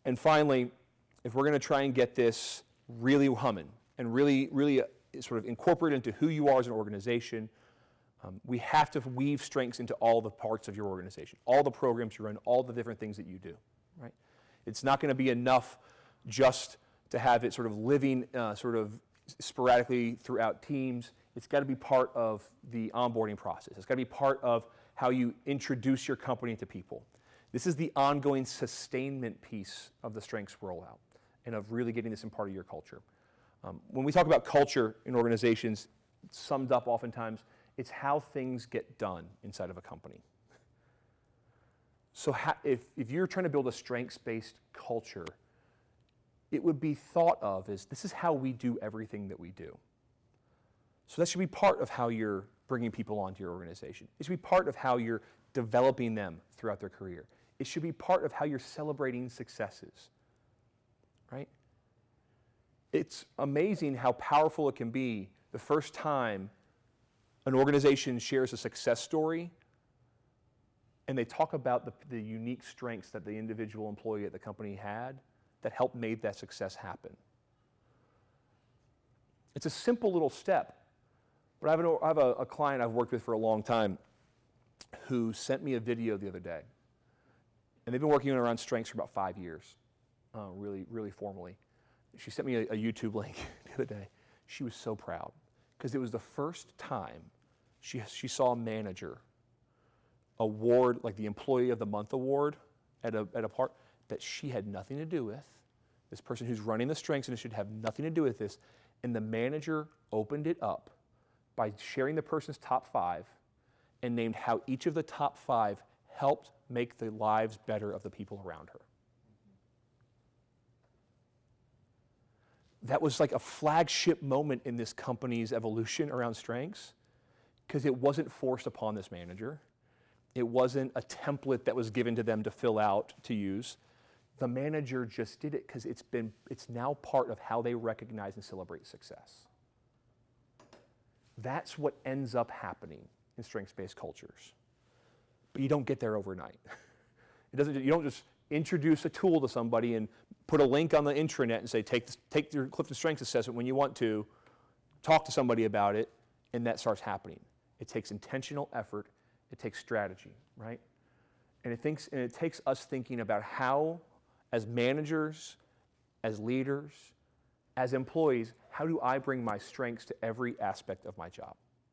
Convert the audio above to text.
And finally, if we're going to try and get this really humming and really sort of incorporate into who you are as an organization, we have to weave strengths into all the parts of your organization, all the programs you run, all the different things that you do, right? It's not going to be enough just to have it sort of living sort of sporadically throughout teams. It's got to be part of the onboarding process. It's got to be part of how you introduce your company to people. This is the ongoing sustainment piece of the strengths rollout and of really getting this in part of your culture. When we talk about culture in organizations, summed up oftentimes, it's how things get done inside of a company. So if you're trying to build a strengths-based culture, it would be thought of as this is how we do everything that we do. So that should be part of how you're bringing people onto your organization. It should be part of how you're developing them throughout their career. It should be part of how you're celebrating successes, right? It's amazing how powerful it can be the first time an organization shares a success story and they talk about the unique strengths that the individual employee at the company had that helped make that success happen. It's a simple little step, but I have a client I've worked with for a long time who sent me a video the other day. And they've been working around strengths for about 5 years, really formally. She sent me a YouTube link the other day. She was so proud because it was the first time she saw a manager award, like the Employee of the Month award at a part that she had nothing to do with. This person who's running the strengths initiative had nothing to do with this. And the manager opened it up by sharing the person's top 5 and named how each of the top 5 helped make the lives better of the people around her. That was like a flagship moment in this company's evolution around strengths because it wasn't forced upon this manager. It wasn't a template that was given to them to fill out, to use. The manager just did it because it's now part of how they recognize and celebrate success. That's what ends up happening in strengths-based cultures. But you don't get there overnight. You don't just introduce a tool to somebody and put a link on the intranet and say, take your Clifton Strengths assessment when you want to, talk to somebody about it, and that starts happening. It takes intentional effort. It takes strategy, right? And it takes us thinking about how, as managers, as leaders, as employees, how do I bring my strengths to every aspect of my job?